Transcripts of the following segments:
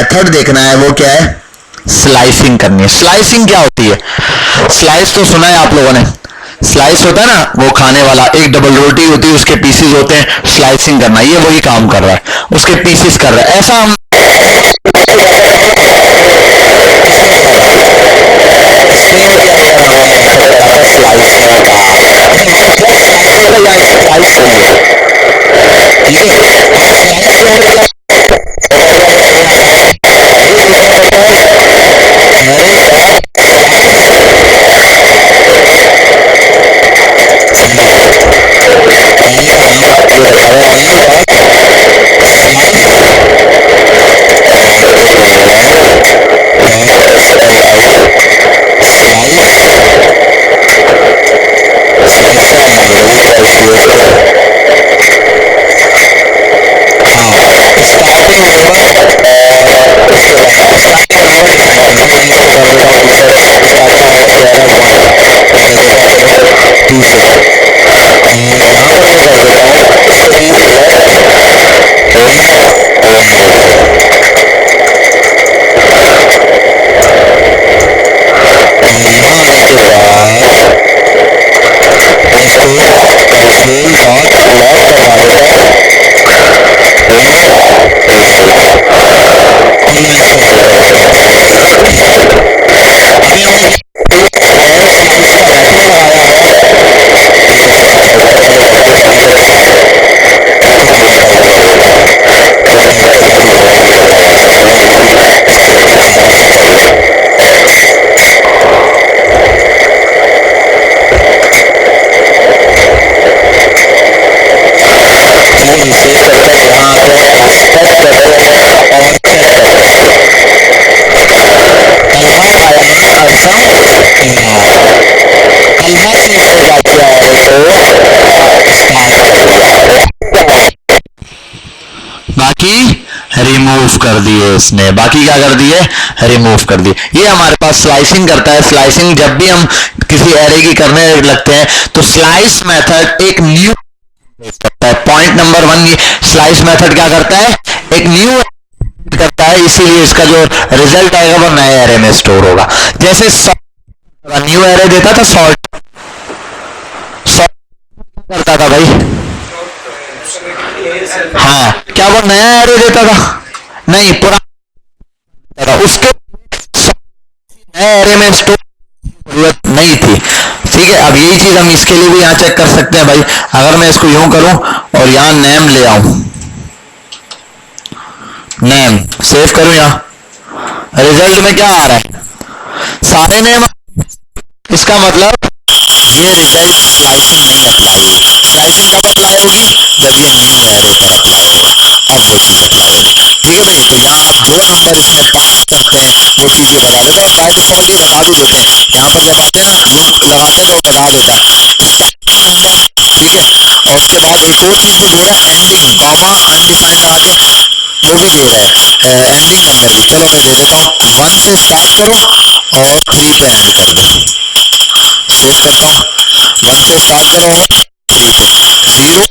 Method देखना है वो क्या है, स्लाइसिंग करनी है। स्लाइसिंग क्या होती है? स्लाइस तो सुना है आप लोगों ने, स्लाइस होता है ना वो खाने वाला, एक डबल रोटी होती है उसके पीसेस होते हैं, स्लाइसिंग करना, ये वही काम कर रहा है, उसके पीसेस कर रहा है। ऐसा हम बाकी रिमूव कर दिए इसने, बाकी क्या कर दिए, रिमूव कर दिए। ये हमारे पास स्लाइसिंग करता है। स्लाइसिंग जब भी हम किसी एरे की करने लगते हैं तो स्लाइस मेथड एक न्यू करता है। पॉइंट नंबर 1, ये स्लाइस मेथड क्या करता है, एक न्यू करता है, इसीलिए इसका जो रिजल्ट आएगा वो नए एरे में स्टोर होगा। जैसे न्यू एरे देता था, सॉर्ट करता था भाई, हाँ, क्या वो नया एरे देता था? नहीं, पुराना था, उसके नए एरे में स्टोर जरूरत नहीं थी। ठीक है, अब यही चीज हम इसके लिए भी यहाँ चेक कर सकते हैं भाई। अगर मैं इसको यूं करूं और यहाँ नेम ले आऊं, नेम सेव करूं, यहाँ रिजल्ट में क्या आ रहा है, सारे नेम। इसका मतलब ये रिजल्ट स्लाइसिंग नहीं अप्लाई होगी। स्लाइसिंग कब अप्लाई होगी, जब ये न्यू एरे पर अप्लाई होगा, अब वो चीज अप्लाई होगी। ठीक है भाई, तो यहाँ आप जो नंबर इसमें पास करते हैं वो चीज ये बता देता है, और बाय डिफॉल्ट ये बता भी देते हैं। यहाँ पर जब आते हैं ना लूप लगाते हैं तो बता देता है नंबर। ठीक है, और उसके बाद एक और चीज भी दे रहा है, एंडिंग कॉमा अनडिफाइंड लगा के वो भी दे रहा है, एंडिंग नंबर भी। चलो मैं दे देता हूँ, 1 से स्टार्ट करो और 3 पे एंड कर दो। सेव करता हूँ, 1 से स्टार्ट करो और 3 पे, 0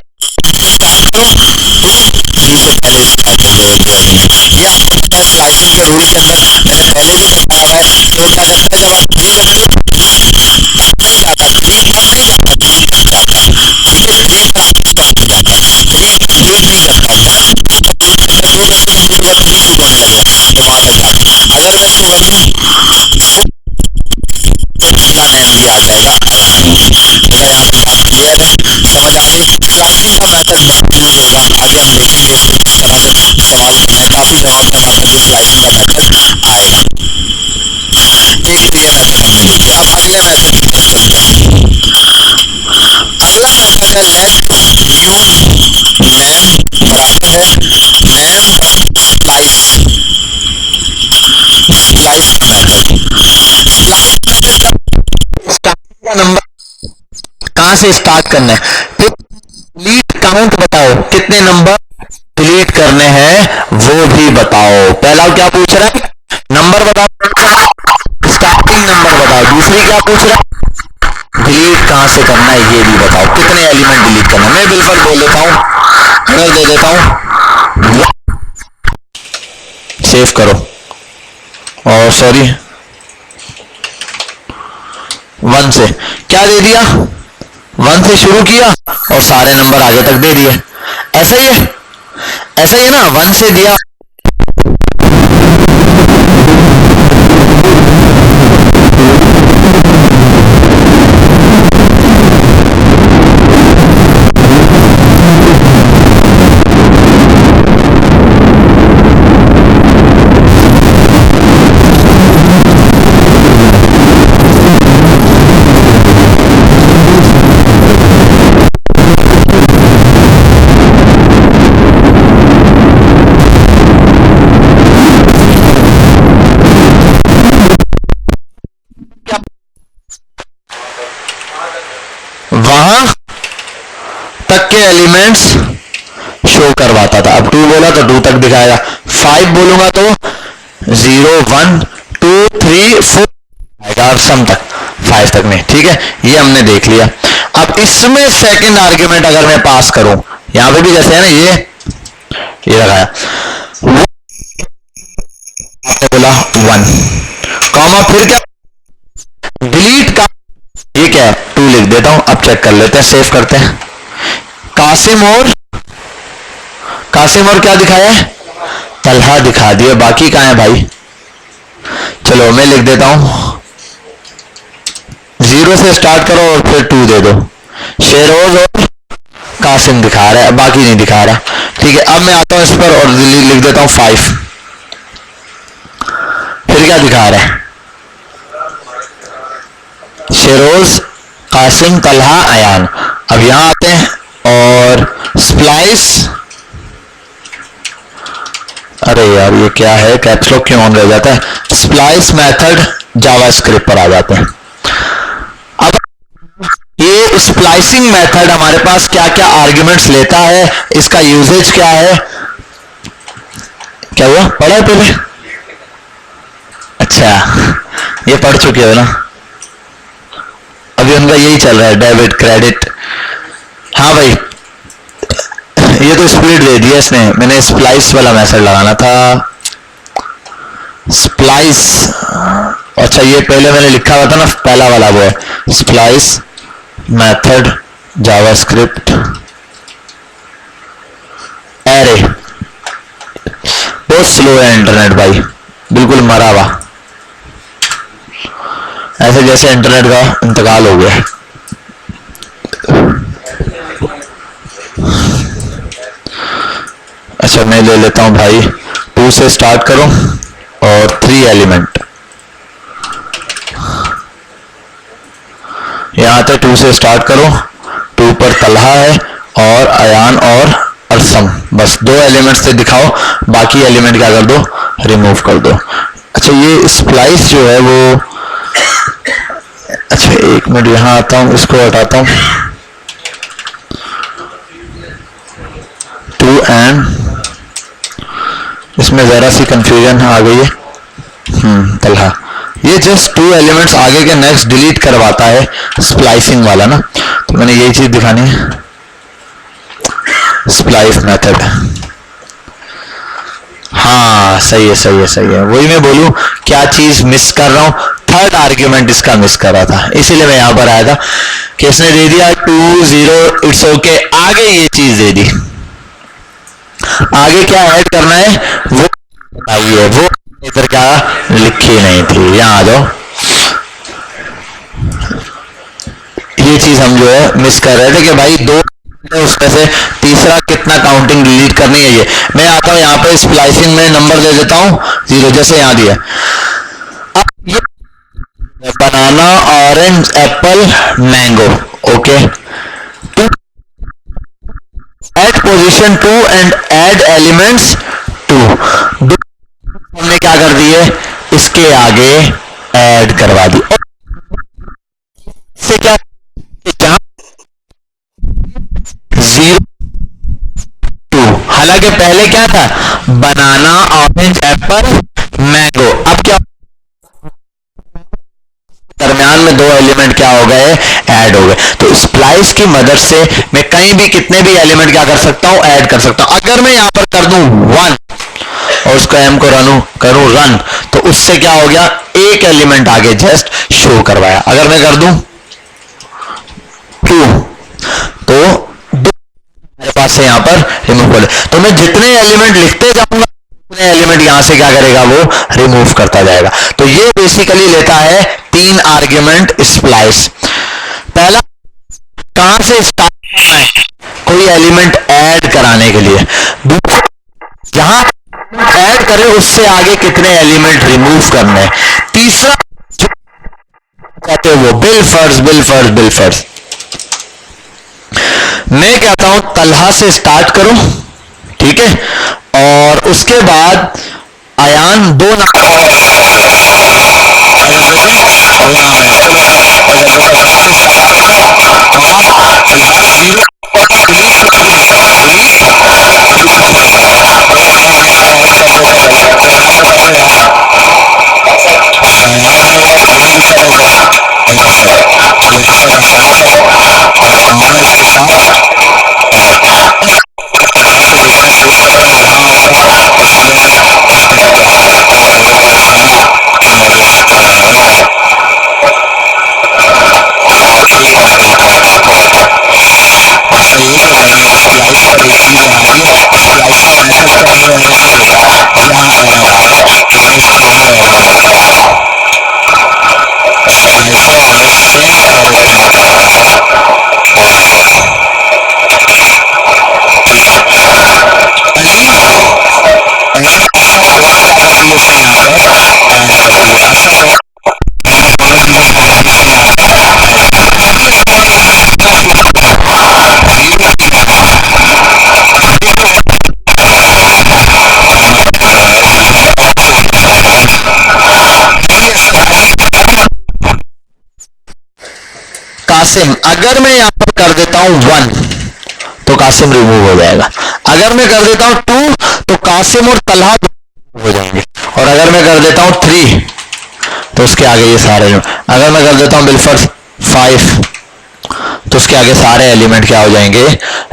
3 से पहले स्टार्ट हो जाएगी एंडिंग। ये आपको पता है स्लाइसिंग के रूल के अंदर मैंने पहले भी बताया है कि वो क्या करता है, जब आप 3 करते हो नहीं जाता, 3 पर नहीं जाता, 3 तक जाता है। ठीक है, 3 पर कंप्लीट जाता है, लेकिन कंप्लीट नहीं करता है। अगर 2 करके कंप्लीट हुआ तो 3 शुरू होने लगेगा, तो वहां तक जाता है। अगर मैं इसको कर दूं का नेम भी आ जाएगा आराम से। मेरा यहाँ पे काम क्लियर है, समझ आ गई। स्लाइसिंग का मेथड बहुत यूज होगा, आगे हम देखेंगे इसको किस तरह से इस्तेमाल करना है। काफी जगहों पर यहाँ पर ये स्लाइसिंग का मेथड आएगा। एक तो ये मेथड हमने देख लिया। अब अगले मेथड की तरफ चलते हैं। अगला मेथड है लेट न्यू नेम बराबर है name slice, slice method. Slice method starting का नंबर कहां से स्टार्ट करना है, फिर डिलीट काउंट बताओ, कितने नंबर डिलीट करने हैं वो भी बताओ। पहला क्या पूछ रहा है, नंबर बताओ, स्टार्टिंग नंबर बताओ। दूसरी क्या पूछ रहा है, डिलीट कहां से करना है ये भी बताओ, कितने एलिमेंट डिलीट करना है। मैं बिल्कुल बोल देता हूं, अगर दे देता हूं सेव करो, और सॉरी 1 से क्या दे दिया, 1 से शुरू किया और सारे नंबर आगे तक दे दिए। ऐसा ही है, ऐसा ही है ना, 1 से दिया वहां तक के एलिमेंट्स शो करवाता था। अब 2 बोला तो 2 तक दिखाएगा, 5 बोलूंगा तो 0 1 2 3 4 आएगा और सम तक 5 तक में। ठीक है, ये हमने देख लिया। अब इसमें सेकंड आर्ग्यूमेंट अगर मैं पास करूं, यहां पे भी जैसे है ना, ये लगाया, आपने बोला 1 कॉमा, फिर क्या, डिलीट का, ये क्या है 2 लिख देता हूं। अब चेक कर लेते हैं, सेव करते हैं। कासिम और क्या दिखाया है, तलहा दिखा दिया, बाकी कहां है भाई। चलो मैं लिख देता हूं, 0 से स्टार्ट करो और फिर 2 दे दो। शेरोज और कासिम दिखा रहा है, बाकी नहीं दिखा रहा। ठीक है, अब मैं आता हूं इस पर और लिख देता हूं 5, फिर क्या दिखा रहा है, शेरोज, कासिम, तलहा, अयान। अब यहां आते हैं और स्प्लाइस, अरे यार ये क्या है, कैप्स लॉक क्यों ऑन रह जाता है, स्प्लाइस मेथड जावास्क्रिप्ट पर आ जाते हैं। अब ये स्प्लाइसिंग मेथड हमारे पास क्या क्या आर्ग्यूमेंट्स लेता है, इसका यूजेज क्या है, क्या हुआ, पढ़ा है पहले, अच्छा ये पढ़ चुके हो ना, अभी उनका यही चल रहा है, डेबिट क्रेडिट। हाँ भाई, ये तो स्प्लिट दे दिया इसने, मैंने स्प्लाइस वाला मेथड लगाना था, स्प्लाइस, अच्छा ये पहले मैंने लिखा हुआ था ना, पहला वाला वो है स्प्लाइस मेथड जावास्क्रिप्ट एरे। बहुत स्लो है इंटरनेट भाई, बिल्कुल मरा हुआ, ऐसे जैसे इंटरनेट का इंतकाल हो गया। अच्छा मैं ले लेता हूं भाई, 2 से स्टार्ट करो और 3 एलिमेंट, यहां तक 2 से स्टार्ट करो, 2 पर तलहा है और अयान और अरसम, बस 2 एलिमेंट से दिखाओ, बाकी एलिमेंट क्या कर दो, रिमूव कर दो। अच्छा ये स्प्लाइस जो है वो, अच्छा 1 मिनट यहां आता हूं, इसको हटाता हूं, 2 एंड इसमें जरा सी कंफ्यूजन आ गई है, तलहा, ये जस्ट 2 एलिमेंट्स आगे के नेक्स्ट डिलीट करवाता है, स्प्लाइसिंग वाला ना, तो मैंने यही चीज दिखानी है, स्प्लाइस मेथड। हाँ सही है सही है सही है, वही मैं बोलूं क्या चीज मिस कर रहा हूं, थर्ड आर्ग्यूमेंट इसका मिस कर रहा था, इसीलिए मैं यहां पर आया था कि इसने दे दिया 2 0 इट्स ओके, आगे ये चीज दे दी, आगे क्या ऐड करना है वो बताइए, वो इधर क्या लिखी नहीं थी, यहां आ जाओ, ये चीज हम जो है मिस कर रहे थे कि भाई 2 उसमें से तीसरा कितना काउंटिंग डिलीट करनी है। ये मैं आता हूं यहाँ पे स्प्लाइसिंग में नंबर दे देता हूं 0, जैसे यहां दिया, अब ये banana, orange, apple, mango, okay, at position 2 and add elements 2, हमने क्या कर दिए, इसके आगे ऐड करवा दी, से क्या 0 2, हालांकि पहले क्या था, बनाना, ऑरेंज, एप्पल, मैंगो, अब क्या दरम्यान में 2 एलिमेंट क्या हो गए, ऐड हो गए। तो स्प्लाइस की मदद से मैं कहीं भी कितने भी एलिमेंट क्या कर सकता हूं, ऐड कर सकता हूं। अगर मैं यहां पर कर दूं 1 और उसको m को रन करूं रन, तो उससे क्या हो गया, एक एलिमेंट आगे जस्ट शो करवाया। अगर मैं कर दूं 2, तो दो मेरे पास से यहां पर रिमूव कर, तो मैं जितने एलिमेंट लिखते जाऊंगा उतने एलिमेंट यहां से क्या करेगा, वो रिमूव करता जाएगा। तो ये बेसिकली लेता है 3 आर्ग्यूमेंट स्प्लाइस। पहला, कहां से स्टार्ट करना है, कोई एलिमेंट ऐड कराने के लिए। दूसरा, जहां ऐड करें उससे आगे कितने एलिमेंट रिमूव करने। तीसरा कहते हैं वो बिल फर्स्ट। मैं कहता हूं तलहा से स्टार्ट करो, ठीक है, और उसके बाद अयान दो नाम कासिम, अगर मैं यहां पर कर देता हूं 1 तो कासिम रिमूव हो जाएगा। अगर मैं कर देता हूं 2 तो कासिम और तलहा हो जाएंगे। और अगर मैं कर देता हूं 3 तो उसके आगे ये सारे, अगर मैं कर देता हूं बिलफर्स 5 तो उसके आगे सारे एलिमेंट क्या हो जाएंगे,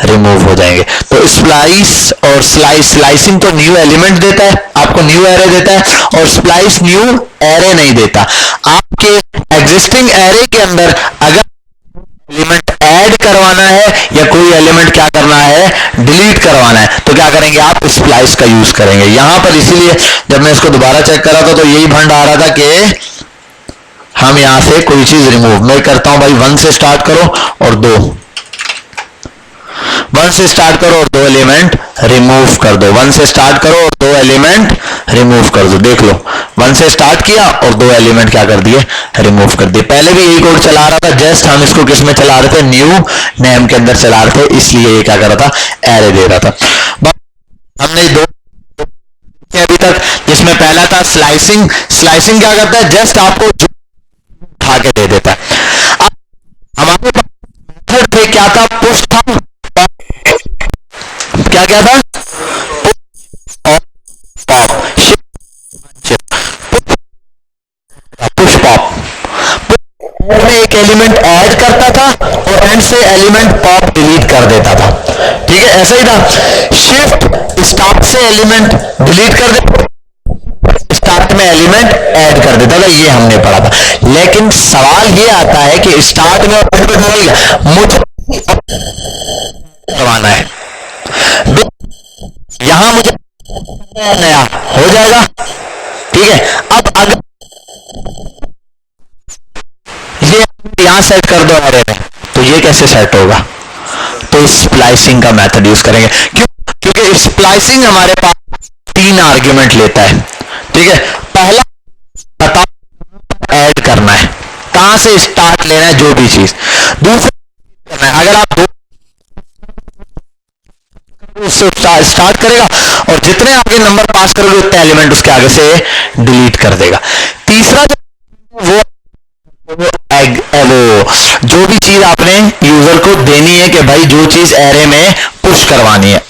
रिमूव हो जाएंगे। तो स्प्लाइस और स्लाइसिंग तो न्यू एलिमेंट देता है, आपको न्यू एरे देता है, और स्प्लाइस न्यू एरे नहीं देता। आपके एग्जिस्टिंग एरे के अंदर अगर एलिमेंट ऐड करवाना है या कोई एलिमेंट क्या करना है, डिलीट करवाना है, तो क्या करेंगे आप, स्प्लाइस का यूज करेंगे। यहां पर इसीलिए जब मैं इसको दोबारा चेक करा था तो यही भंड आ रहा था कि हम यहां से कोई चीज रिमूव, मैं करता हूं भाई 1 से स्टार्ट करो और 1 से स्टार्ट करो और 2 एलिमेंट रिमूव कर दो, 1 से स्टार्ट करो और 2 एलिमेंट रिमूव कर दो। देख लो 1 से स्टार्ट किया और 2 एलिमेंट क्या कर दिए, रिमूव कर दिए। पहले भी यही कोड चला रहा था, जस्ट हम इसको किस में चला रहे थे, न्यू नेम के अंदर चला रहे थे, इसलिए ये क्या कर रहा था, एरे दे रहा था। हमने 2 अभी तक, जिसमें पहला था स्लाइसिंग। स्लाइसिंग क्या करता है, जस्ट आपको उठा के दे देता है। अब हमारे पास मेथड थे, क्या था, पुश था, क्या क्या था, पुश पॉप। में एक एलिमेंट ऐड करता था और एंड से एलिमेंट पॉप डिलीट कर देता था, ठीक है, ऐसा ही था। शिफ्ट स्टार्ट से एलिमेंट डिलीट कर देता, स्टार्ट में एलिमेंट ऐड कर देता था, ये हमने पढ़ा था। लेकिन सवाल ये आता है कि स्टार्ट में मुझे करवाना है, यहां मुझे नया हो जाएगा, ठीक है। अब अगर ये यहां सेट कर दो एरे में, तो ये कैसे सेट होगा, तो स्प्लाइसिंग का मेथड यूज करेंगे। क्यों, क्योंकि स्प्लाइसिंग हमारे पास 3 आर्ग्यूमेंट लेता है, ठीक है। पहला बता ऐड करना है, कहां से स्टार्ट लेना है, जो भी चीज। दूसरा करना है, अगर आप उससे स्टार्ट करेगा और जितने आगे नंबर पास करोगे उतने एलिमेंट उसके आगे से डिलीट कर देगा। तीसरा वो जो भी चीज आपने यूजर को देनी है कि भाई जो चीज एरे में पुश करवानी है,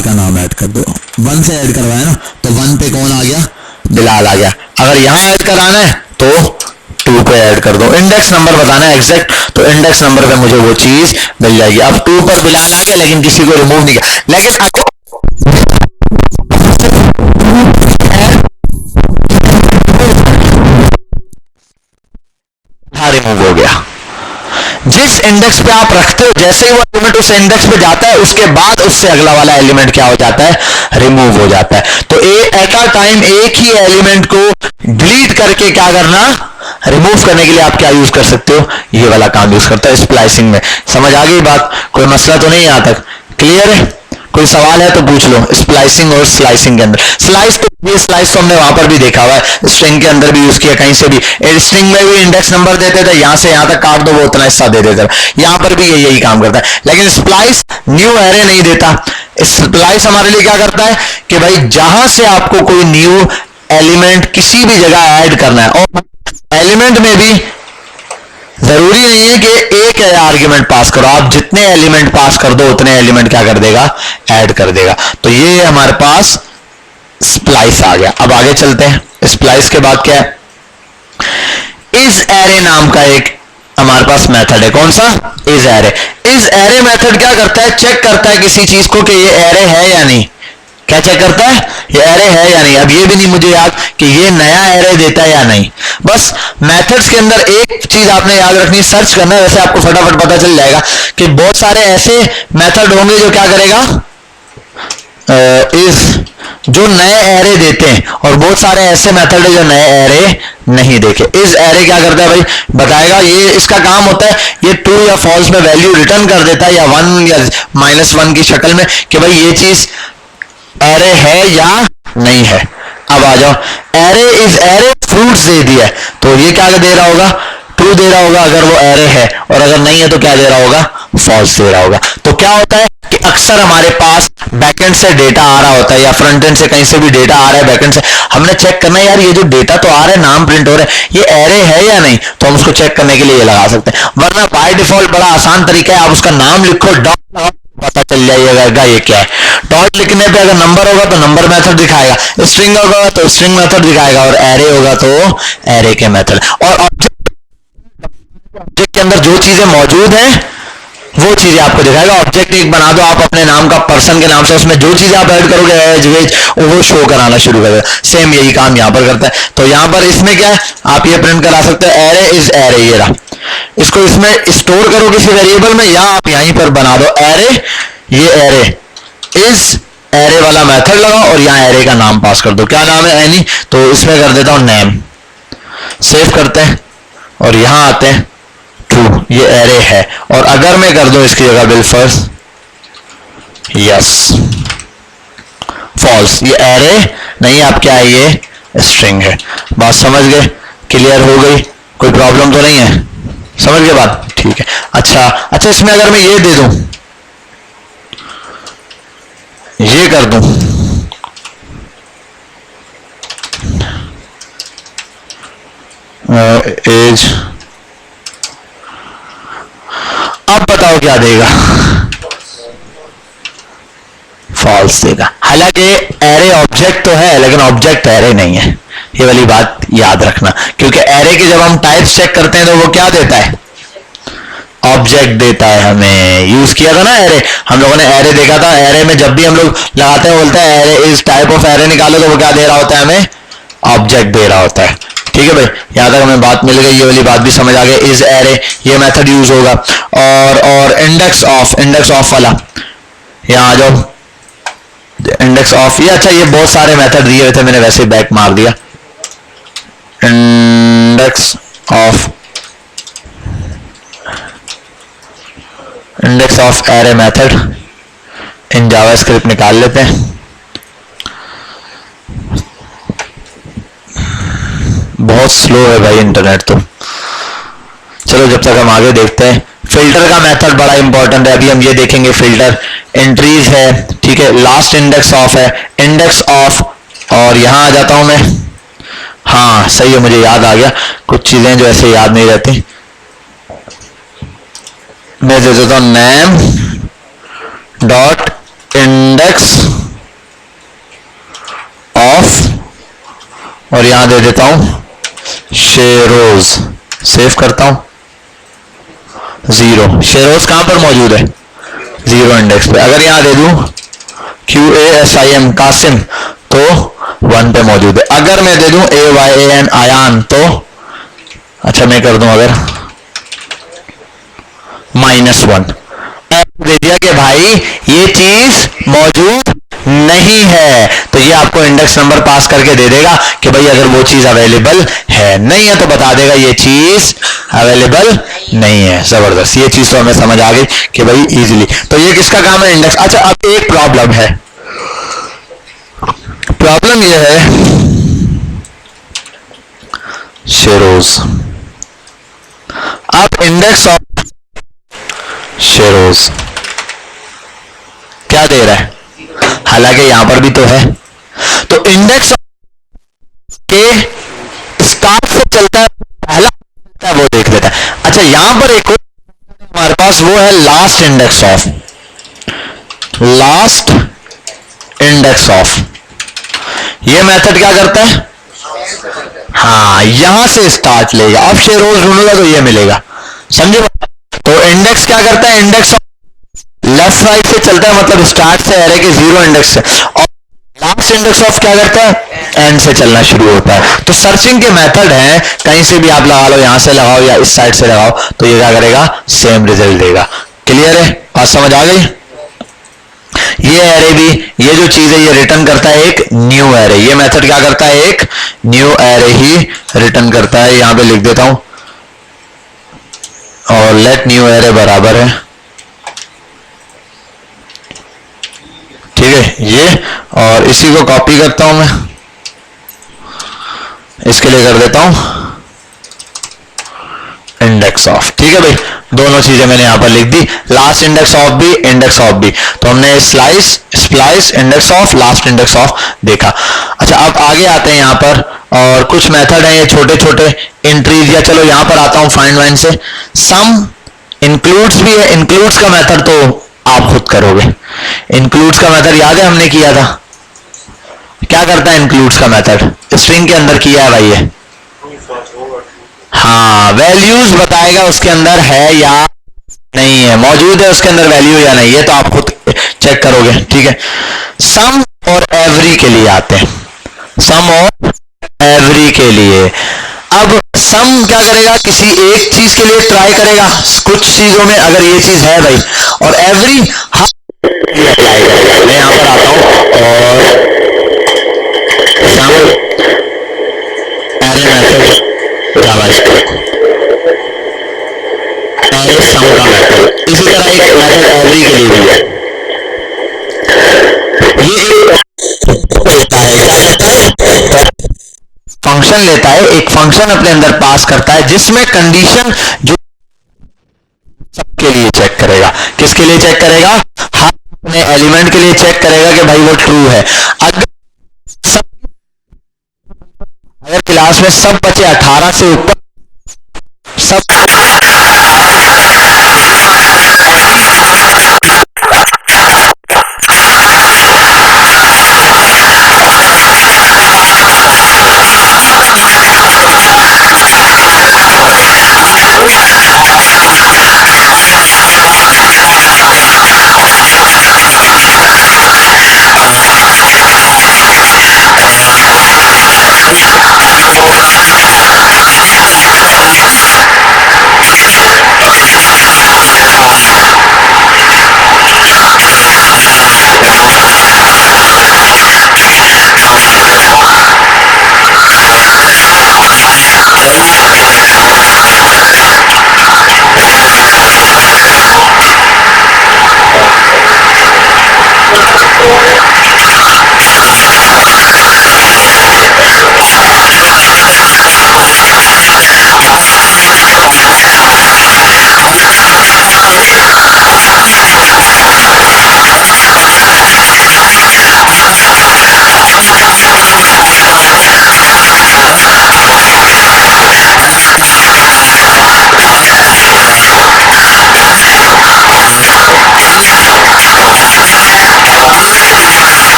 बिलाल का नाम ऐड कर दो। 1 से ऐड करवाया ना, तो 1 पे कौन आ गया? बिलाल आ गया। अगर यहां ऐड कराना है तो 2 पे ऐड कर दो। इंडेक्स नंबर बताना है एग्जैक्ट, तो इंडेक्स नंबर पे मुझे वो चीज मिल जाएगी। अब 2 पर बिलाल आ गया, लेकिन किसी को रिमूव नहीं किया। लेकिन रिमूव हो गया। जिस इंडेक्स पे आप रखते हो, जैसे ही वो एलिमेंट उस इंडेक्स पे जाता है, उसके बाद उससे अगला वाला एलिमेंट क्या हो जाता है? रिमूव हो जाता है। तो एट अ टाइम एक ही एलिमेंट को डिलीट करके क्या करना? रिमूव करने के लिए आप क्या यूज कर सकते हो? ये वाला काम यूज करता है स्प्लाइसिंग में। समझ आ गई बात? कोई मसला तो नहीं यहां तक? क्लियर है? कोई सवाल है तो पूछ लो। स्प्लाइसिंग और स्लाइसिंग के अंदर स्लाइस तो ये स्लाइस तो हमने वहां पर भी देखा हुआ है, स्ट्रिंग के अंदर भी यूज किया, कहीं से भी स्ट्रिंग में भी इंडेक्स नंबर देते थे, यहां से यहां तक काट दो वो उतना हिस्सा दे देते थे। यहां पर भी यही काम करता है। लेकिन स्प्लाइस न्यू एरे नहीं देता। स्प्लाइस हमारे लिए क्या करता है कि भाई जहां से आपको कोई न्यू एलिमेंट किसी भी जगह ऐड करना है, और एलिमेंट में भी जरूरी नहीं है कि एक आर्ग्यूमेंट पास करो, आप जितने एलिमेंट पास कर दो उतने एलिमेंट क्या कर देगा? ऐड कर देगा। तो ये हमारे पास स्प्लाइस आ गया। अब आगे चलते हैं। स्प्लाइस के बाद क्या है? इज एरे नाम का एक हमारे पास मेथड है। कौन सा? Is array. Is array method क्या करता है? चेक करता है किसी चीज को कि ये एरे है या नहीं। क्या चेक करता है? ये एरे है या नहीं। अब ये भी नहीं मुझे याद कि ये नया एरे देता है या नहीं। बस मेथड्स के अंदर एक चीज आपने याद रखनी, सर्च करना है, वैसे आपको फटाफट पता चल जाएगा कि बहुत सारे ऐसे मेथड होंगे जो क्या करेगा? इज जो नए एरे देते हैं, और बहुत सारे ऐसे मेथड है जो नए एरे नहीं देखे। इस एरे क्या करता है भाई? बताएगा। ये इसका काम होता है, ये ट्रू या फॉल्स में वैल्यू रिटर्न कर देता है, या 1 या -1 की शक्ल में, कि भाई ये चीज एरे है या नहीं है। अब आ जाओ, एरे इज एरे फ्रूट्स दे दिया है, तो ये क्या दे रहा होगा? ट्रू दे रहा होगा अगर वो एरे है, और अगर नहीं है तो क्या दे रहा होगा? फॉल्स दे रहा होगा। तो क्या होता है कि अक्सर हमारे पास बैकएंड से डेटा आ रहा होता है, या फ्रंट एंड से कहीं से भी डेटा आ रहा है बैकएंड से, हमने चेक करना है यार ये जो डेटा तो आ रहा है, नाम प्रिंट हो रहा है, ये एरे है या नहीं, तो हम उसको चेक करने के लिए ये लगा सकते हैं। वरना बाय डिफॉल्ट बड़ा आसान तरीका है, आप उसका नाम लिखो, डॉट लगाओ, पता चल जाएगा ये क्या है। डॉट लिखने पे अगर नंबर होगा तो नंबर मेथड दिखाएगा, स्ट्रिंग होगा तो स्ट्रिंग मेथड दिखाएगा, और एरे होगा तो एरे के मेथड। और ऑब्जेक्ट के अंदर जो चीजें मौजूद हैं वो चीजें आपको दिखाएगा। ऑब्जेक्ट एक बना दो आप अपने नाम का, पर्सन के नाम से, उसमें जो चीजें आप ऐड करोगे एज वेज वो शो कराना शुरू कर देगा। सेम यही काम यहां पर करता है। तो यहां पर इसमें क्या है, आप ये प्रिंट करा सकते हैं, एरे इज एरे, ये रहा। इसको इसमें स्टोर करो किसी वेरिएबल में, या आप यहीं पर बना दो एरे, ये एरे इज एरे वाला मेथड लगाओ, और यहां एरे का नाम पास कर दो। क्या नाम है? एनी। तो इसमें कर देता हूं नेम। सेव करते हैं और यहां आते हैं, ट्रू, ये एरे है। और अगर मैं कर दूं इसकी जगह बिल फर्स्ट, यस, फॉल्स, ये एरे नहीं, आप क्या है? ये स्ट्रिंग है। बात समझ गए? क्लियर हो गई? कोई प्रॉब्लम तो नहीं है? समझ गए बात? ठीक है। अच्छा, इसमें अगर मैं ये दे दूं, ये कर दूं, एज, अब बताओ क्या देगा? फॉल्स देगा। हालांकि एरे ऑब्जेक्ट तो है, लेकिन ऑब्जेक्ट एरे नहीं है, ये वाली बात याद रखना। क्योंकि एरे के जब हम टाइप्स चेक करते हैं तो वो क्या देता है? ऑब्जेक्ट देता है। हमें यूज किया था ना एरे, हम लोगों ने एरे देखा था। एरे में जब भी हम लोग लगाते हैं, बोलते हैं array is type of array निकालो, तो वो क्या दे रहा होता है? हमें ऑब्जेक्ट दे रहा होता है। ठीक है भाई, यहां तक हमें बात मिल गई, ये वाली बात भी समझ आ गई। इज एरे ये मेथड यूज होगा। और इंडेक्स ऑफ वाला, यहां आ जाओ, इंडेक्स ऑफ, ये अच्छा, ये बहुत सारे मेथड दिए हुए थे, मैंने वैसे बैक मार दिया। Index of array method in JavaScript निकाल लेते हैं। बहुत स्लो है भाई इंटरनेट तो। चलो जब तक हम आगे देखते हैं। फिल्टर का मेथड बड़ा इंपॉर्टेंट है, अभी हम ये देखेंगे। फिल्टर एंट्रीज है, ठीक है, लास्ट इंडेक्स ऑफ है, इंडेक्स ऑफ, और यहां आ जाता हूं मैं। हाँ सही है, मुझे याद आ गया, कुछ चीजें जो ऐसे याद नहीं रहती। मैं दे देता हूं नेम डॉट इंडेक्स और यहां दे देता हूं शेरोज, सेव करता हूं, 0। शेरोज कहां पर मौजूद है? 0 इंडेक्स पे। अगर यहां दे दूं QASIM कासिम तो 1 पे मौजूद है। अगर मैं दे दूं AYAN आयान तो, अच्छा मैं कर दूं अगर -1, दे दिया कि भाई ये चीज मौजूद नहीं है, तो ये आपको इंडेक्स नंबर पास करके दे देगा कि भाई अगर वो चीज अवेलेबल है, नहीं है तो बता देगा ये चीज अवेलेबल नहीं है। जबरदस्त, ये चीज तो हमें समझ आ गई कि भाई इजीली। तो ये किसका काम है? इंडेक्स। अच्छा अब एक प्रॉब्लम है, प्रॉब्लम ये है शेरोज, अब इंडेक्स ऑफ शेरोज क्या दे रहा है? हालांकि यहां पर भी तो है, तो इंडेक्स के स्टार्ट से चलता है, पहला चलता है वो देख लेता है। अच्छा यहां पर एक हमारे पास वो है last index of, last index of. ये मेथड क्या करता है? हाँ, यहां से स्टार्ट लेगा। अब शेरोज ढूंढूंगा तो ये मिलेगा, समझे? तो इंडेक्स क्या करता है? इंडेक्स लेफ्ट राइट से चलता है, मतलब स्टार्ट से एरे के 0 इंडेक्स से, और लास्ट इंडेक्स ऑफ क्या करता है? एंड से चलना शुरू होता है। तो सर्चिंग के मेथड हैं, कहीं से भी आप लगा लो, यहां से लगाओ या इस साइड से लगाओ, तो ये क्या करेगा? सेम रिजल्ट देगा। क्लियर है? बात समझ आ गई? ये एरे भी, ये जो चीज है ये रिटर्न करता है एक न्यू एरे। ये मेथड क्या करता है? एक न्यू एरे ही रिटर्न करता है। यहां पे लिख देता हूं और लेट न्यू एरे बराबर है, ठीक है ये, और इसी को कॉपी करता हूं मैं, इसके लिए कर देता हूं इंडेक्स ऑफ। ठीक है भाई, दोनों चीजें मैंने यहां पर लिख दी, लास्ट इंडेक्स ऑफ भी, इंडेक्स ऑफ भी। तो हमने slice, splice, index of, last index of देखा। अच्छा अब आगे आते हैं यहां पर, और कुछ मेथड हैं ये छोटे छोटे एंट्रीज, या चलो यहां पर आता हूं फाइंड वाइन से। सम इंक्लूड्स भी है, इंक्लूड्स का मेथड तो आप खुद करोगे। इंक्लूड्स का मेथड याद है हमने किया था? क्या करता है इंक्लूड्स का मेथड? स्ट्रिंग के अंदर किया है भाई ये, हाँ वैल्यूज बताएगा उसके अंदर है या नहीं है, मौजूद है उसके अंदर वैल्यू या नहीं, ये तो आप खुद चेक करोगे। ठीक है, सम और एवरी के लिए आते हैं, सम और एवरी के लिए। अब सम क्या करेगा? किसी एक चीज के लिए ट्राई करेगा, कुछ चीजों में अगर ये चीज है भाई, और एवरी अप्लाई करेगा। मैं यहां पर आता हूं और सम एरे मेथड जावास्क्रिप्ट, एरे सम का मेथड, इसी तरह एक मेथड एवरी के लिए भी है। ये फंक्शन लेता है, एक फंक्शन अपने अंदर पास करता है जिसमें कंडीशन जो सबके लिए चेक करेगा। किसके लिए चेक करेगा? हर अपने एलिमेंट के लिए चेक करेगा कि भाई वो ट्रू है। अगर क्लास में सब बच्चे 18 से ऊपर सब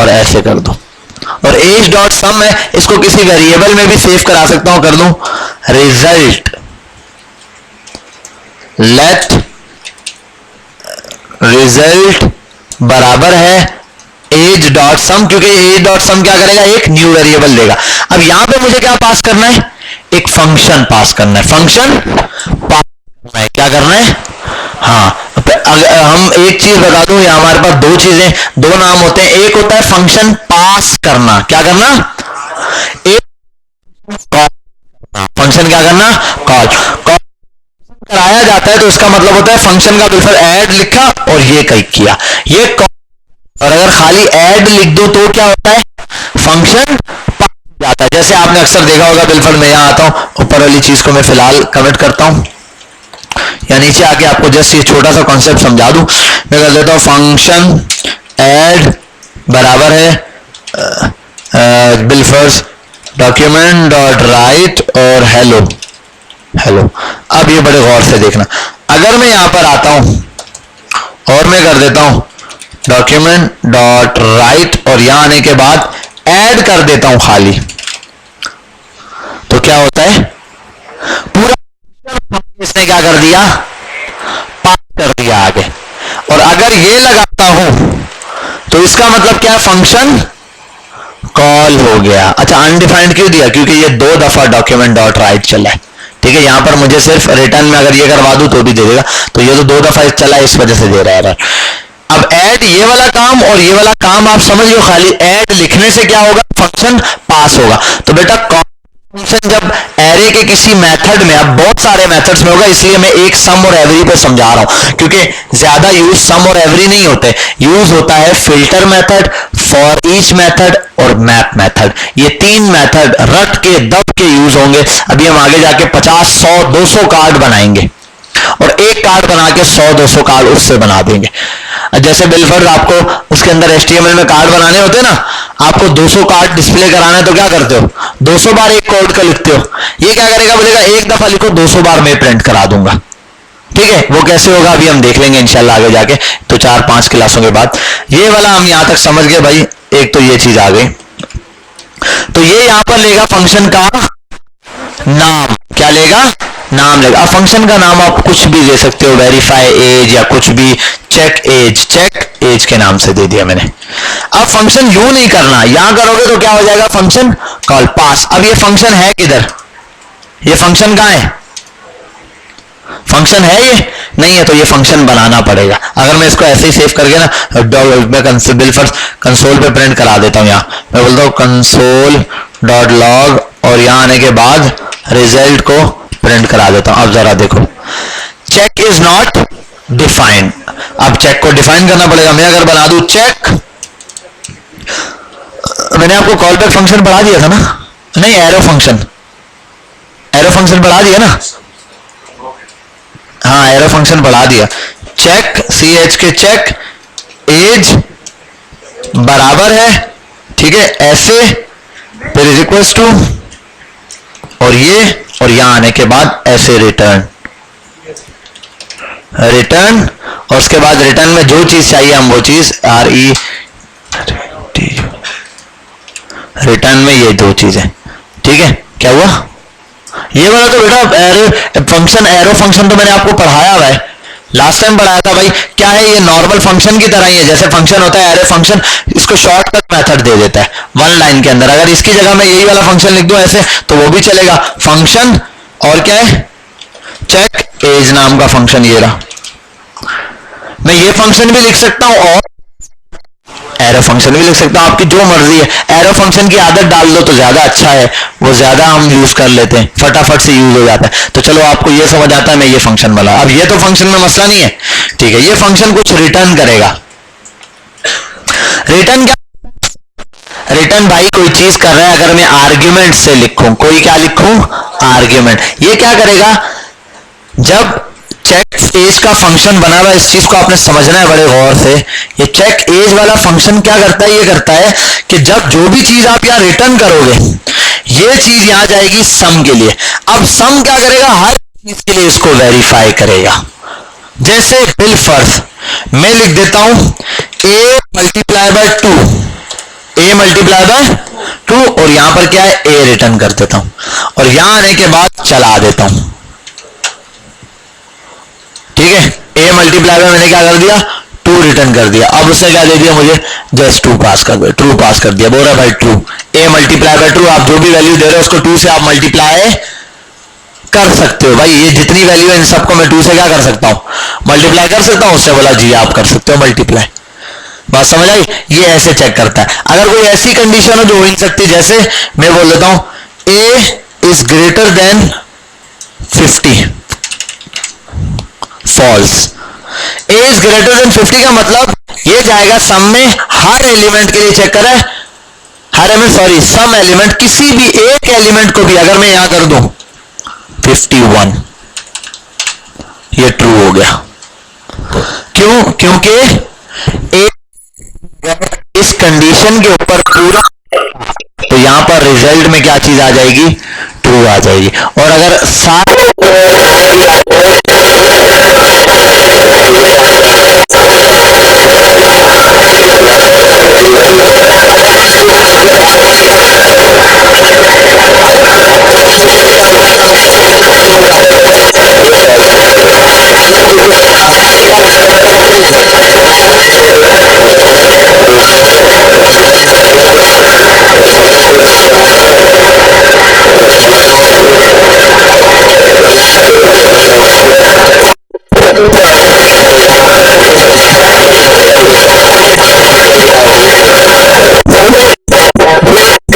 और ऐसे कर दो। और एज डॉट सम है, इसको किसी वेरिएबल में भी सेव करा सकता हूं, कर दूं रिजल्ट लेट रिजल्ट बराबर है एज डॉट सम, क्योंकि एज डॉट सम क्या करेगा, एक न्यू वेरिएबल देगा। अब यहां पे मुझे क्या पास करना है, एक फंक्शन पास करना है, फंक्शन पास करना है, क्या करना है, हाँ। हम एक चीज बता दूं, यहां हमारे पास दो चीजें, दो नाम होते हैं, एक होता है फंक्शन पास करना, क्या करना, एक फंक्शन क्या करना, कॉल कराया जाता है, तो इसका मतलब होता है फंक्शन का बिल्कुल ऐड लिखा और ये कहीं किया, ये कॉल। और अगर खाली ऐड लिख दो तो क्या होता है, फंक्शन जाता है। जैसे आपने अक्सर देखा होगा, बिल्कुल मैं यहां आता हूं, ऊपर वाली चीज को मैं फिलहाल कमेंट करता हूं, या नीचे आके आपको जस्ट ये छोटा सा कॉन्सेप्ट समझा दूं। मैं कर देता हूं फंक्शन ऐड बराबर है बिल्फर्स डॉक्यूमेंट डॉट राइट और हेलो हेलो। अब ये बड़े गौर से देखना, अगर मैं यहां पर आता हूं और मैं कर देता हूं डॉक्यूमेंट डॉट राइट और यहां आने के बाद ऐड कर देता हूं खाली, तो क्या होता है, पूरा इसने क्या कर दिया, पास कर दिया आगे। और अगर ये लगाता हूं तो इसका मतलब क्या, फंक्शन कॉल हो गया। अच्छा, अनडिफाइंड क्यों दिया, क्योंकि ये दो दफा डॉक्यूमेंट डॉट राइट चला है, ठीक है। यहां पर मुझे सिर्फ रिटर्न में अगर ये करवा दूं तो भी दे देगा, तो ये तो दो दफा चला है, इस वजह से दे रहा है। अब ऐड ये वाला काम और ये वाला काम आप समझ लो, खाली ऐड लिखने से क्या होगा, फंक्शन पास होगा। तो बेटा फंक्शन जब एरे के किसी मेथड में, अब बहुत सारे मेथड्स में होगा, इसलिए मैं एक सम और एवरी पे समझा रहा हूं, क्योंकि ज्यादा यूज सम और एवरी नहीं होते, यूज होता है filter method, for each method और मैप मेथड। ये तीन मेथड रट के दब के यूज होंगे। अभी हम आगे जाके 50, 100, 200 कार्ड बनाएंगे और एक कार्ड बना के 100-200 कार्ड उससे बना देंगे। जैसे बिलफर्ड आपको उसके अंदर HTML में कार्ड बनाने होते हैं ना, आपको 200 कार्ड डिस्प्ले कराना है तो क्या करते हो, 200 बार एक कोड का लिखते हो। ये क्या करेगा, बोलेगा एक दफा लिखो 200 बार मैं प्रिंट करा दूंगा, ठीक है। वो कैसे होगा अभी हम देख लेंगे इंशाल्लाह आगे जाके, तो 4-5 क्लासों के बाद। ये वाला हम यहां तक समझ गए भाई, एक तो ये चीज आ गई। तो ये यहां पर लेगा फंक्शन का नाम, क्या लेगा, नाम लेगा। अब फंक्शन का नाम आप कुछ भी दे सकते हो, वेरीफाई एज या कुछ भी, चेक एज के नाम से दे दिया मैंने। अब फंक्शन यूं नहीं करना, यहां करोगे तो क्या हो जाएगा, फंक्शन कॉल पास। अब ये फंक्शन है किधर, ये फंक्शन कहां है, फंक्शन है ये नहीं है, तो ये फंक्शन बनाना पड़ेगा। अगर मैं इसको ऐसे ही सेव करके ना, मैं कंसोल पे प्रिंट करा देता हूं, यहां मैं बोलता हूं कंसोल डॉट लॉग और यहां आने के बाद रिजल्ट को प्रिंट करा देता हूं। अब जरा देखो, चेक इज नॉट डिफाइंड। अब चेक को डिफाइन करना पड़ेगा। मैं अगर बना दूं चेक, मैंने आपको कॉल बैक फंक्शन पढ़ा दिया था ना, नहीं एरो फंक्शन पढ़ा दिया ना, हाँ एरो फंक्शन पढ़ा दिया। चेक ch के चेक एज बराबर है, ठीक है, ऐसे फिर इज इक्वल टू और ये, और यहां आने के बाद ऐसे रिटर्न और उसके बाद रिटर्न में जो चीज चाहिए हम वो चीज रिटर्न में ये दो चीजें, ठीक है। क्या हुआ, ये वाला तो बेटा फंक्शन एरो फंक्शन तो मैंने आपको पढ़ाया हुआ है, लास्ट टाइम पढ़ाया था भाई। क्या है, ये नॉर्मल फंक्शन की तरह ही है, जैसे फंक्शन होता है एरे फंक्शन, इसको शॉर्टकट मेथड दे देता है वन लाइन के अंदर। अगर इसकी जगह मैं यही वाला फंक्शन लिख दूं ऐसे तो वो भी चलेगा, फंक्शन और क्या है, चेक एज नाम का फंक्शन ये रहा। मैं ये फंक्शन भी लिख सकता हूं और एरो फंक्शन भी लिख सकता हूं, आपकी जो मर्जी है। एरो फंक्शन की आदत डाल दो तो ज्यादा अच्छा है, वो ज्यादा हम यूज कर लेते हैं, फटाफट से यूज हो जाता है। तो चलो आपको ये समझ आता है, मैं ये फंक्शन वाला, अब ये तो फंक्शन में मसला नहीं है, ठीक है। ये फंक्शन कुछ रिटर्न करेगा, रिटर्न क्या, रिटर्न भाई कोई चीज कर रहा है, अगर मैं आर्ग्यूमेंट से लिखूं, कोई क्या लिखूं, आर्ग्यूमेंट, ये क्या करेगा, जब चेक एज का फंक्शन बना हुआ, इस चीज को आपने समझना है बड़े गौर से। ये चेक एज वाला फंक्शन क्या करता है, ये करता है कि जब जो भी चीज आप यहां रिटर्न करोगे, ये चीज यहां जाएगी सम के लिए। अब सम क्या करेगा, हर चीज के लिए इसको वेरीफाई करेगा। जैसे बिल फर्ज मैं लिख देता हूं a × 2, a मल्टीप्लाई बाय 2 और यहां पर क्या है a रिटर्न कर देता हूं और यहां आने के बाद चला देता हूं। ठीक है, a मल्टीप्लाई बाय मैंने क्या कर दिया 2 रिटर्न कर दिया। अब उसने क्या दे दिया मुझे जस्ट ट्रू पास कर दिया, ट्रू पास कर दिया। बोल रहा भाई true, a multiply by true, आप जो भी वैल्यू दे रहे हो उसको 2 से आप मल्टीप्लाई कर सकते हो। भाई ये जितनी वैल्यू है इन सबको मैं 2 से क्या कर सकता हूं मल्टीप्लाई कर सकता हूं। उससे बोला जी आप कर सकते हो मल्टीप्लाई। बात समझ आई? ये ऐसे चेक करता है। अगर कोई ऐसी कंडीशन हो जो हो नहीं सकती, जैसे मैं बोल देता हूं a is greater than 50, false. a is greater than 50 का मतलब ये जाएगा सम में हर एलिमेंट के लिए चेक करें, हर एलिमेंट सॉरी सम एलिमेंट, किसी भी एक एलिमेंट को भी अगर मैं यहां कर दूं 51, ये ट्रू हो गया। क्यों? क्योंकि एक इस कंडीशन के ऊपर पूरा, तो यहां पर रिजल्ट में क्या चीज आ जाएगी ट्रू आ जाएगी। और अगर सारे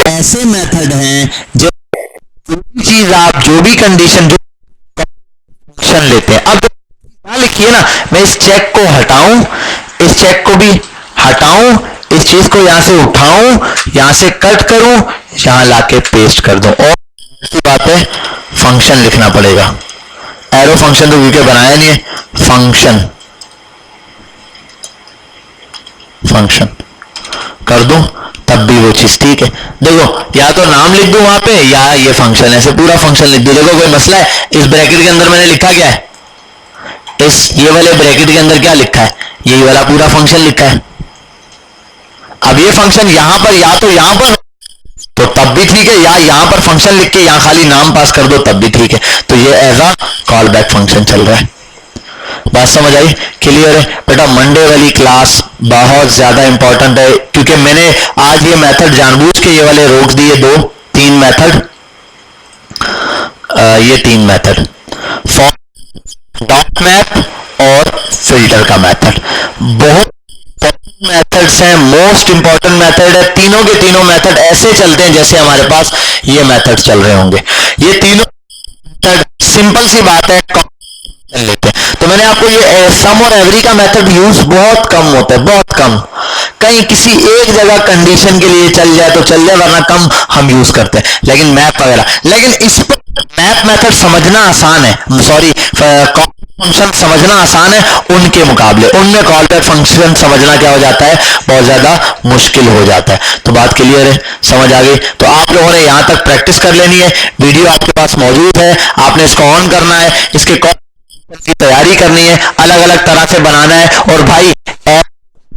ऐसे मेथड हैं जो चीज आप जो भी कंडीशन जो फंक्शन लेते हैं। अब क्या लिखिए ना, मैं इस चेक को हटाऊं, इस चेक को भी हटाऊं, इस चीज को यहां से उठाऊं, यहां से कट करूं, यहां लाके पेस्ट कर दूं। और की बात है फंक्शन लिखना पड़ेगा। एरो फंक्शन तो क्योंकि बनाया नहीं है, फंक्शन फंक्शन कर दूं तब भी वो चीज ठीक है। देखो या तो नाम लिख दूं वहां पे या ये फंक्शन, ऐसे पूरा फंक्शन लिख दूं। देखो कोई मसला है? इस ब्रैकेट के अंदर मैंने लिखा क्या है, इस ये वाले ब्रैकेट के अंदर क्या लिखा है, यही वाला पूरा फंक्शन लिखा है। अब ये फंक्शन यहां पर या तो यहां पर तो तब भी ठीक है, या यहां पर फंक्शन लिख के यहां खाली नाम पास कर दो तब भी ठीक है। तो ये as a call back function चल रहा है। बात समझ आई? क्लियर है बेटा? मंडे वाली क्लास बहुत ज्यादा इंपॉर्टेंट है, क्योंकि मैंने आज ये मेथड जानबूझ के ये वाले रोक दिए, 2-3 मेथड, ये 3 मेथड, फॉर्म, डॉट मैप और फिल्टर का मेथड। बहुत मेथड्स हैं, मोस्ट इंपॉर्टेंट मेथड है। तीनों के तीनों मेथड ऐसे चलते हैं जैसे हमारे पास ये मेथड चल रहे होंगे। ये तीनों मेथड सिंपल सी बात है लेते हैं। तो मैंने आपको ये सम और एवरी का मेथड यूज बहुत कम होता है, बहुत कम। कहीं किसी एक जगह कंडीशन के लिए चल जाए तो चल जाए, वरना कम हम यूज करते हैं। लेकिन मैप वगैरह, लेकिन इस पर मैप मेथड समझना आसान है, सॉरी फंक्शन समझना आसान है उनके मुकाबले। उनमें कॉल बैक फंक्शन समझना क्या हो जाता है, बहुत ज्यादा मुश्किल हो जाता है। तो बात क्लियर है, समझ आ गई? तो आप लोगों ने यहां तक प्रैक्टिस कर लेनी है। वीडियो आपके पास मौजूद है, आपने इसको ऑन करना है, इसके की तैयारी करनी है, अलग अलग तरह से बनाना है। और भाई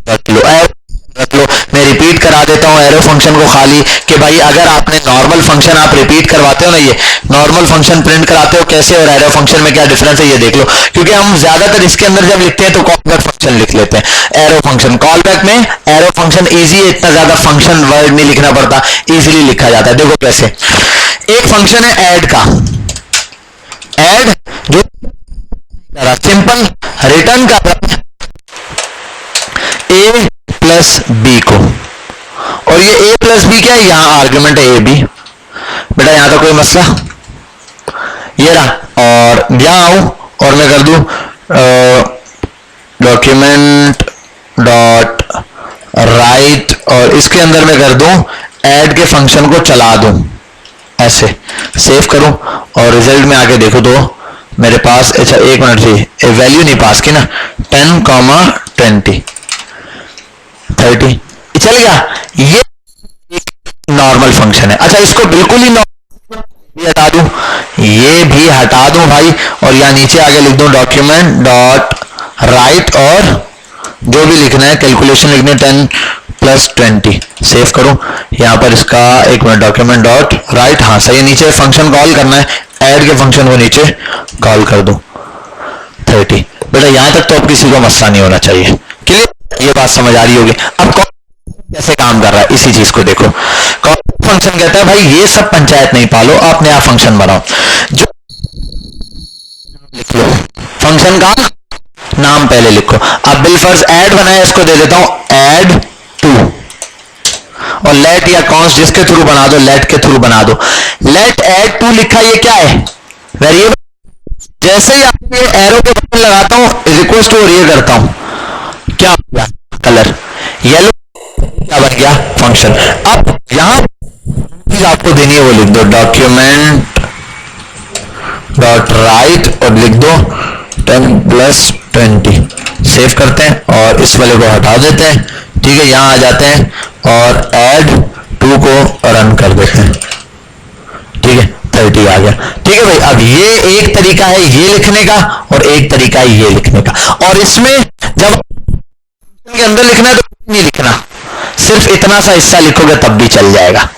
रख लो, मैं रिपीट करा देता हूं एरो फंक्शन को खाली, कि भाई अगर आपने नॉर्मल फंक्शन आप रिपीट करवाते हो ना, ये नॉर्मल फंक्शन प्रिंट कराते हो कैसे, और एरो फंक्शन में क्या डिफरेंस है ये देख लो। क्योंकि हम ज्यादातर इसके अंदर जब लिखते हैं तो कॉल बैक फंक्शन लिख लेते हैं। एरो फंक्शन कॉल बैक में एरो फंक्शन इजी है, इतना ज्यादा फंक्शन वर्ड नहीं लिखना पड़ता, इजीली लिखा जाता है। देखो कैसे, एक फंक्शन है ऐड का, ऐड जो सिंपल रिटर्न कर रहा है ए प्लस बी को, और ये ए प्लस बी क्या है, यहां आर्ग्यूमेंट है ए बी। बेटा यहां तो कोई मसला, ये रहा। और यहां आऊं और मैं कर दूं डॉक्यूमेंट डॉट राइट, और इसके अंदर मैं कर दूं ऐड के फंक्शन को चला दूं, ऐसे सेव करूं और रिजल्ट में आके देखो तो मेरे पास, अच्छा एक मिनट जी, वैल्यू नहीं पास की ना, 10, 20, 30 चल गया। ये एक नॉर्मल फंक्शन है। अच्छा इसको बिल्कुल ही भी हटा दूं, ये भी हटा दूं भाई, और यहां नीचे आगे लिख दूं डॉक्यूमेंट डॉट राइट, और जो भी लिखना है कैलकुलेशन लिखनी है 10 प्लस 20। सेव करूं, यहां पर इसका एक मिनट, डॉक्यूमेंट डॉट राइट, हाँ सही है, नीचे फंक्शन कॉल करना है, ऐड के फंक्शन को नीचे कॉल कर दूं 30। बेटा यहां तक तो अब किसी को मसला नहीं होना चाहिए, क्लियर, ये बात समझ आ रही होगी। अब कैसे काम कर रहा है इसी चीज को देखो। फंक्शन कहता है भाई ये सब पंचायत नहीं पालो, आप नया फंक्शन बनाओ, जो लिख लो, फंक्शन का नाम पहले लिखो। अब बिलफर्ज ऐड बनाया, इसको दे देता हूं ऐड टू, और लेट या कॉन्स जिसके थ्रू बना दो, लेट के थ्रू बना दो। लेट ऐड टू लिखा, ये क्या है, वेरिएबल। जैसे ही आप ये एरो के बटन लगाता हूं, इज इक्वल टू, और ये करता हूं, क्या हो गया, कलर येलो, क्या बन गया, फंक्शन। अब यहां चीज आपको देनी है वो लिख दो, डॉक्यूमेंट डॉट राइट, और लिख दो 10 प्लस 20। सेव करते हैं और इस वाले को हटा देते हैं, ठीक है, यहां आ जाते हैं और ऐड टू को रन कर देते हैं, ठीक है, 30 आ गया। ठीक है भाई, अब ये एक तरीका है ये लिखने का, और एक तरीका है ये लिखने का। और इसमें जब के अंदर लिखना है तो नहीं लिखना, सिर्फ इतना सा हिस्सा लिखोगे तब भी चल जाएगा,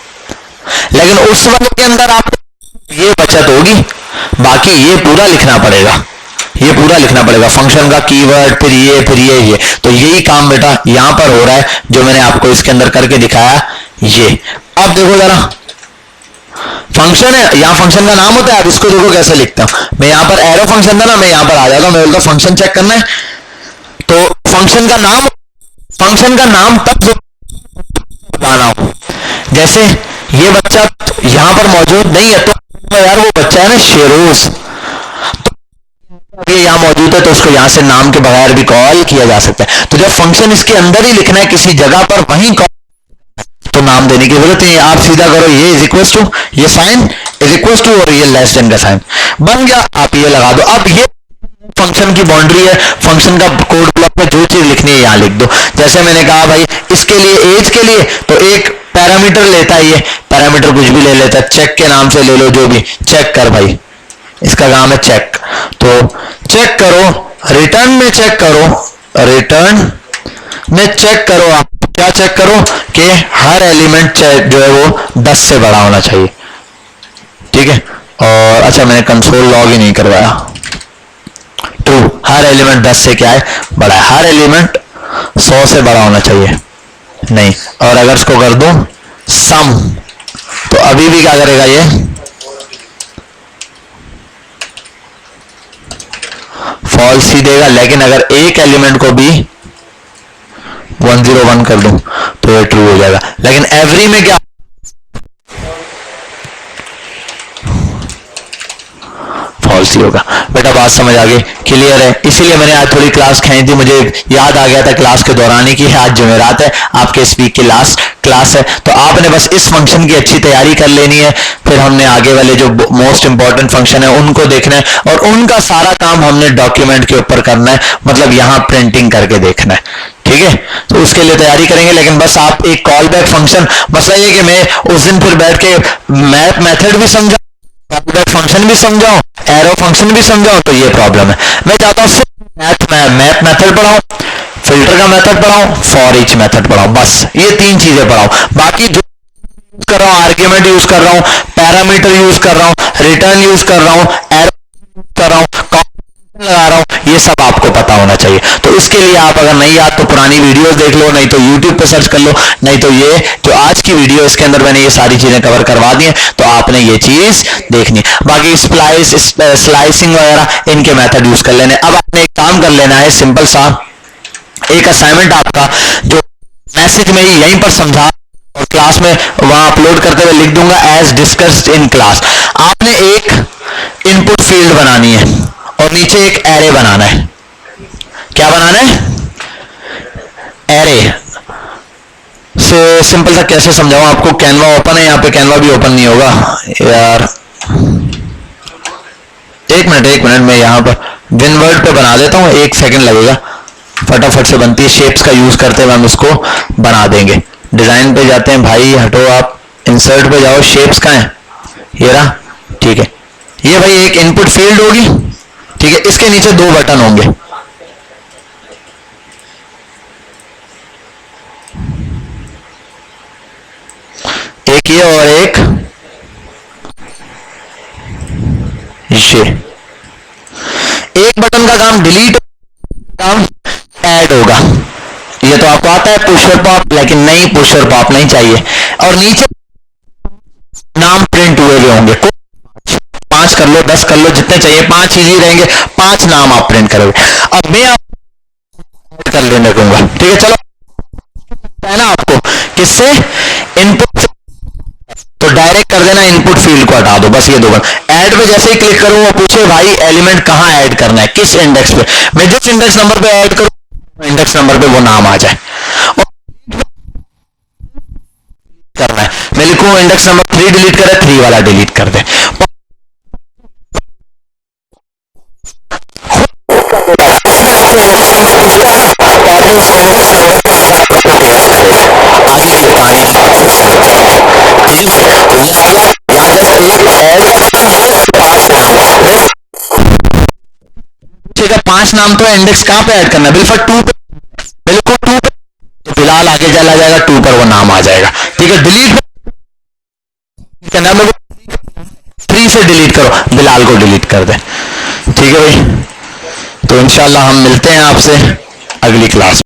लेकिन उस वाले के अंदर आप ये बचत होगी, बाकी ये पूरा लिखना पड़ेगा, ये पूरा लिखना पड़ेगा, फंक्शन का कीवर्ड, फिर ये तो यही काम बेटा यहां पर हो रहा है जो मैंने आपको इसके अंदर करके दिखाया। ये अब देखो जरा, फंक्शन है, यहां फंक्शन का नाम होता है। अब इसको देखो कैसे लिखता हूं मैं, यहां पर एरो फंक्शन था ना, मैं यहां पर आ जाता हूं, मैं बोलता हूं फंक्शन चेक करना है, तो फंक्शन का नाम तब बताना हो, जैसे ये बच्चा यहां पर मौजूद नहीं है, तो यार वो बच्चा है ना शेरोज, तो ये यहां मौजूद है, तो उसको यहां से नाम के बगैर भी कॉल किया जा सकता है। तो जब फंक्शन इसके अंदर ही लिखना है किसी जगह पर, वहीं कॉल तो नाम देने की जरूरत नहीं, आप सीधा करो ये इज इक्वल टू, ये साइन इज इक्वल टू, और ये लेस देन का साइन बन गया, आप ये लगा दो। अब ये फंक्शन की बाउंड्री है, फंक्शन का कोड ब्लॉक में जो चीज लिखनी है यहां लिख दो। जैसे मैंने कहा भाई इसके लिए एज के लिए तो एक पैरामीटर लेता है, ये पैरामीटर कुछ भी ले लेता है, चेक के नाम से ले लो, जो भी चेक कर भाई, इसका काम है चेक, तो चेक करो, रिटर्न में चेक करो, रिटर्न में चेक करो, आप क्या चेक करो कि हर एलिमेंट जो है वो 10 से बड़ा होना चाहिए, ठीक है। और अच्छा मैंने कंसोल लॉग ही नहीं करवाया, ट्रू, हर एलिमेंट 10 से क्या है, बड़ा है, हर एलिमेंट 100 से बड़ा होना चाहिए, नहीं। और अगर इसको कर दूं सम, तो अभी भी क्या करेगा, ये फॉल्स ही देगा, लेकिन अगर एक एलिमेंट को भी 101 कर दूं तो ये ट्रू हो जाएगा, लेकिन एवरी में क्या, फॉल्स ही होगा। बेटा बात समझ आ गई, क्लियर है। इसीलिए मैंने आज थोड़ी क्लास खींच दी, मुझे याद आ गया था क्लास के दौरान ही कि आज जुमेरात है, आपके इस वीक की लास्ट क्लास है, तो आपने बस इस फंक्शन की अच्छी तैयारी कर लेनी है, फिर हमने आगे वाले जो मोस्ट इंपॉर्टेंट फंक्शन है उनको देखना है, और उनका सारा काम हमने डॉक्यूमेंट के ऊपर करना है, मतलब यहां प्रिंटिंग करके देखना है, ठीक है। तो उसके लिए तैयारी करेंगे, लेकिन बस आप एक कॉल बैक फंक्शन, मसला ये कि मैं उस दिन फिर बैठ के मैप मेथड भी समझा, कॉल बैक फंक्शन भी समझाऊं, एरो फंक्शन भी समझाऊं, तो ये प्रॉब्लम है। मैं चाहता हूं सिर्फ मैथ मेथड पढ़ाऊं, फिल्टर का मेथड पढ़ाऊं, फॉर ईच मेथड पढ़ाऊं, बस ये 3 चीजें पढ़ाऊं। बाकी जो कर रहा हूं, आर्ग्यूमेंट यूज कर रहा हूं, पैरामीटर यूज कर रहा हूं, रिटर्न यूज कर रहा हूं, एरो कर रहा हूं, लगा रहा हूं, ये सब आपको पता होना चाहिए। तो इसके लिए आप अगर नहीं याद तो पुरानी वीडियोस देख लो, नहीं तो यूट्यूब पे सर्च कर लो, नहीं तो ये जो आज की वीडियो इसके अंदर मैंने ये सारी चीजें कवर करवा दी हैं, तो आपने ये चीज देखनी। बाकी स्प्लाइस स्लाइसिंग वगैरह इनके मेथड यूज कर लेने। अब आपने एक काम कर लेना है, सिंपल सा एक असाइनमेंट आपका जो मैसेज में ही यहीं पर समझा और क्लास में वहां अपलोड करते हुए लिख दूंगा एज डिस्कस्ड इन क्लास। आपने एक इनपुट फील्ड बनानी है और नीचे एक एरे बनाना है। क्या बनाना है? एरे से सिंपल सा कैसे समझाऊं आपको, कैनवा ओपन है, यहाँ पे कैनवा भी ओपन नहीं होगा यार, एक मिनट मैं यहाँ पर विनवर्ड पे बना देता हूँ, 1 सेकंड लगेगा, फटाफट से बनती है। शेप्स का यूज करते हुए हम इसको बना देंगे। डिजाइन पे जाते हैं भाई, हटो आप, इंसर्ट पे जाओ, शेप्स का है ये रहा, ठीक है। ये भाई एक इनपुट फील्ड होगी, ठीक है, इसके नीचे 2 बटन होंगे, ये और एक ये। एक बटन का काम डिलीट, काम ऐड होगा। ये तो आपको आता है पुशर पॉप, लेकिन नहीं, पुशर पॉप नहीं चाहिए। और नीचे नाम प्रिंट हुए हुए होंगे, 5 कर लो, 10 कर लो, जितने चाहिए, 5 इजी रहेंगे, 5 नाम आप प्रिंट करोगे। अब मैं आप कर लेने दूंगा, ठीक है। चलो, है ना आपको किससे, इनपुट, तो डायरेक्ट कर देना, इनपुट फील्ड को हटा दो, बस ये दो बार। ऐड पे जैसे ही क्लिक करूं वो पूछे भाई एलिमेंट कहां ऐड करना है, किस इंडेक्स पे। मैं जिस इंडेक्स नंबर पे ऐड करूं, इंडेक्स नंबर पे वो नाम आ जाए। और करना है, मैं लिखूं इंडेक्स नंबर 3 डिलीट करे, 3 वाला डिलीट कर दे। ठीक है, 5 नाम तो इंडेक्स कहां पे ऐड करना है, बिल्कुल 2 पे, बिल्कुल 2 पे, तो बिलाल आगे चला जाएगा, 2 पर वो नाम आ जाएगा। ठीक है, डिलीट करना, 3 से डिलीट करो, बिलाल को डिलीट कर दे। ठीक है भाई, तो इंशाल्लाह हम मिलते हैं आपसे अगली क्लास।